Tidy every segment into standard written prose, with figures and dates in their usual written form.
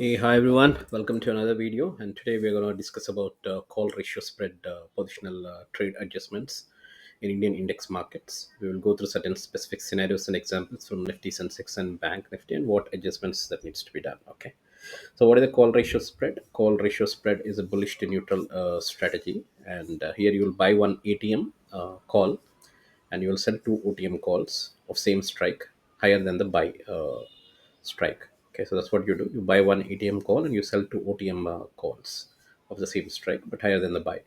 Hey, hi everyone. Welcome to another video. And today we're going to discuss about call ratio spread positional trade adjustments in Indian index markets. We will go through certain specific scenarios and examples from Nifty, Sensex, and Bank Nifty, and what adjustments that needs to be done. Okay. So, what is the call ratio spread? Call ratio spread is a bullish to neutral strategy, and here you will buy one ATM call, and you will sell two OTM calls of same strike higher than the buy strike. Okay, so that's what you do. You buy one ATM call and you sell two OTM calls of the same strike but higher than the buy.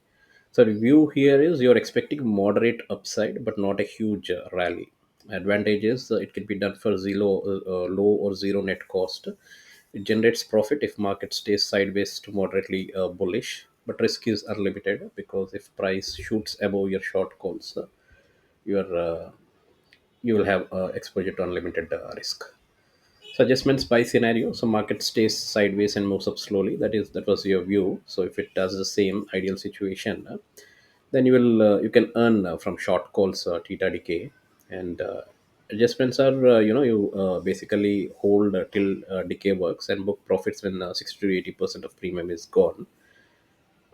So the view here is you're expecting moderate upside but not a huge rally. Advantage is it can be done for low or zero net cost. It generates profit if market stays sideways to moderately bullish, but risk is unlimited because if price shoots above your short calls, your you will have exposure to unlimited risk. So adjustments by scenario. So market stays sideways and moves up slowly. That was your view. So if it does the same ideal situation, then you can earn from short calls theta decay. And adjustments are you basically hold till decay works and book profits when 60 to 80% of premium is gone.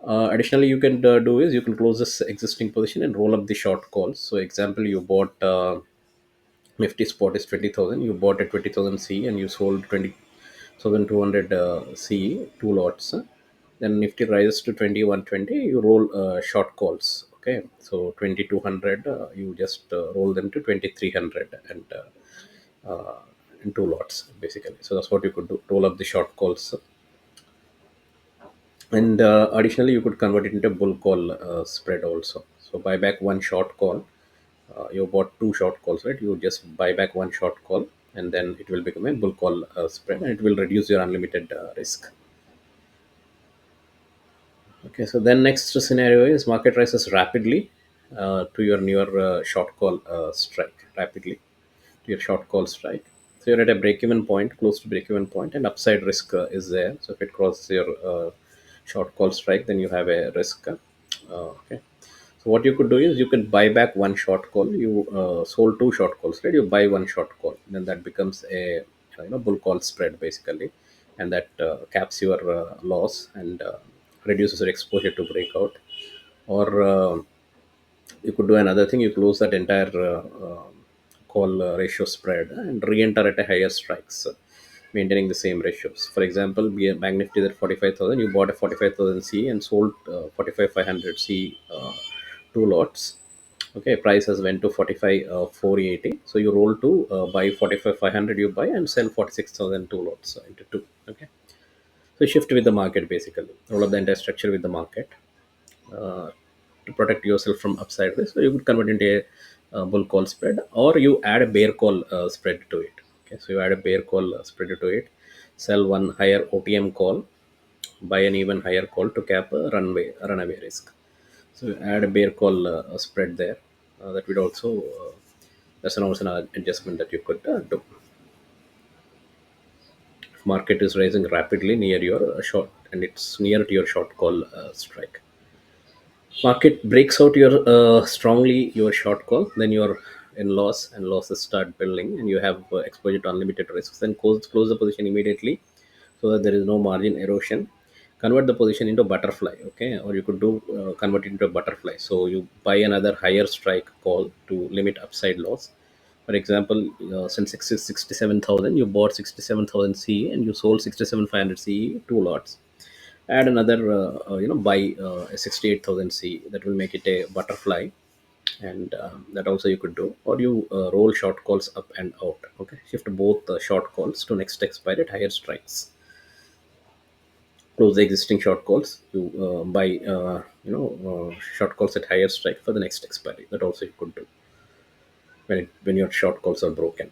Additionally, you can do is you can close this existing position and roll up the short calls. So example, you bought Nifty spot is 20,000. You bought at 20,000 C and you sold 20,200 C, two lots. Then Nifty rises to 2120. You roll short calls. Okay, so 2200, you just roll them to 2300 and in two lots basically. So that's what you could do. Roll up the short calls, and additionally you could convert it into bull call spread also. So buy back one short call. You bought two short calls, right? You just buy back one short call and then it will become a bull call spread, and it will reduce your unlimited risk. Okay, so then next scenario is market rises rapidly to your newer short call strike, rapidly to your short call strike. So you're at a break-even point, close to break-even point, and upside risk is there. So if it crosses your short call strike, then you have a risk. Okay. So what you could do is you can buy back one short call. You sold two short calls, right? You buy one short call, then that becomes a bull call spread basically, and that caps your loss and reduces your exposure to breakout. Or you could do another thing. You close that entire call ratio spread and re-enter at a higher strikes, maintaining the same ratios. For example, be a Bank Nifty at 45,000. You bought a 45,000 C and sold 45,500 C, two lots. Okay, price has went to 45 480. So you roll to buy 45,500. You buy and sell 46,000 two lots into two. Okay, so shift with the market basically. Roll up the entire structure with the market uh, to protect yourself from upside risk. So you could convert into a bull call spread, or you add a bear call spread to it. Okay, so you add a bear call spread to it, sell one higher OTM call, buy an even higher call to cap a runaway risk. So you add a bear call spread there. That would also that's also an adjustment that you could do. If market is rising rapidly near your short and it's near to your short call strike, market breaks out your strongly your short call, then you're in loss and losses start building and you have exposure to unlimited risks, then close the position immediately so that there is no margin erosion. Convert the position into butterfly. Okay, or you could do convert it into a butterfly, so you buy another higher strike call to limit upside loss. For example, since 67,000, you bought 67,000 C and you sold 67,500 C, two lots. Add another buy a 68,000 C, that will make it a butterfly, and that also you could do. Or you roll short calls up and out. Okay, shift both short calls to next expiry at higher strikes. Close the existing short calls. You buy short calls at higher strike for the next expiry. That also you could do when your short calls are broken.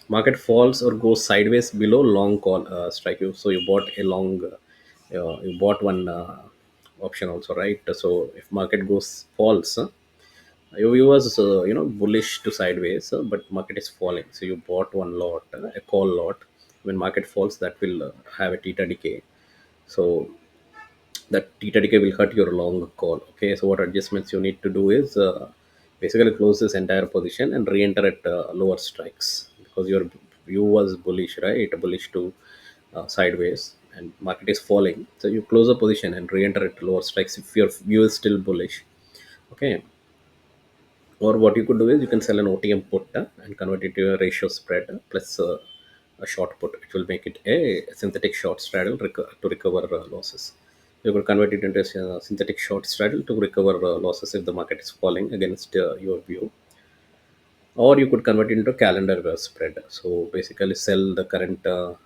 Market falls or goes sideways below long call strike. You so you bought a long you bought one option also, right? So if market goes falls, you was bullish to sideways, but market is falling, so you bought one lot, a call lot. When market falls, that will have a theta decay. So that theta decay will hurt your long call. Okay, so what adjustments you need to do is basically close this entire position and re-enter at lower strikes, because your view was bullish, right? Bullish to sideways, and market is falling, so you close a position and re-enter at lower strikes if your view is still bullish. Okay, or what you could do is you can sell an OTM put and convert it to a ratio spread plus a short put. It will make it a synthetic short straddle to recover losses. You could convert it into a synthetic short straddle to recover losses if the market is falling against your view, or you could convert it into calendar spread. So basically sell the current,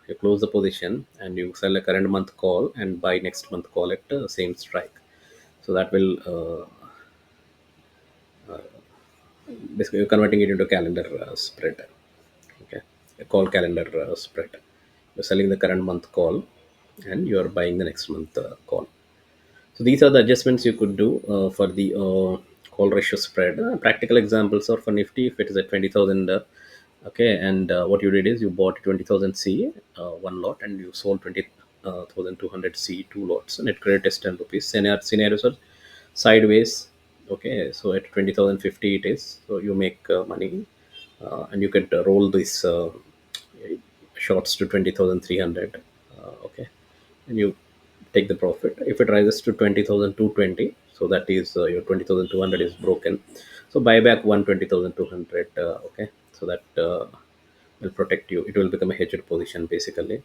you close the position and you sell a current month call and buy next month call at same strike. So that will basically you're converting it into calendar spread. Okay, a call calendar spread. You're selling the current month call and you're buying the next month call. So these are the adjustments you could do for the call ratio spread. Practical examples are for Nifty if it is at 20,000. Okay, and what you did is you bought 20,000 C one lot and you sold 20,200 C two lots, and it credit is 10 rupees. Scenarios are sideways. Okay, so at 20,050 it is. So you make money, and you could roll these shorts to 20,300. Okay, and you take the profit. If it rises to 20,220, so that is your 20,200 is broken. So buy back 120,200. Okay, so that will protect you. It will become a hedged position basically.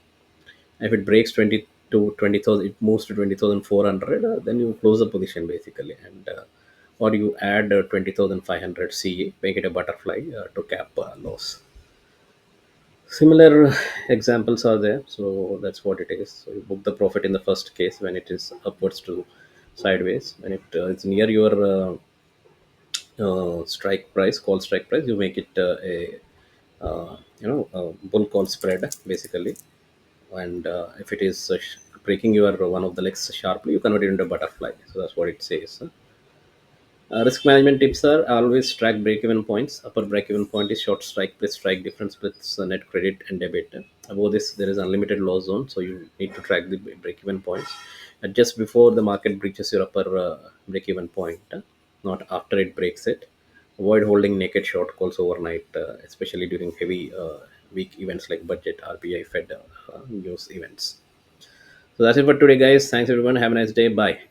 If it breaks 20 to 20,000, it moves to 20,400. Then you close the position basically, and or you add 20,500 CA, make it a butterfly to cap loss. Similar examples are there, so that's what it is. So you book the profit in the first case when it is upwards to sideways. When it's near your strike price, call strike price, you make it a bull call spread basically. And if it is breaking your one of the legs sharply, you convert it into a butterfly. So that's what it says. Risk management tips are always track break-even points. Upper break-even point is short strike plus strike difference plus net credit and debit. Above this, there is unlimited loss zone, so you need to track the break-even points. And just before the market breaches your upper break-even point, not after it breaks it. Avoid holding naked short calls overnight, especially during heavy weak events like budget, RBI, Fed news events. So that's it for today, guys. Thanks everyone. Have a nice day. Bye.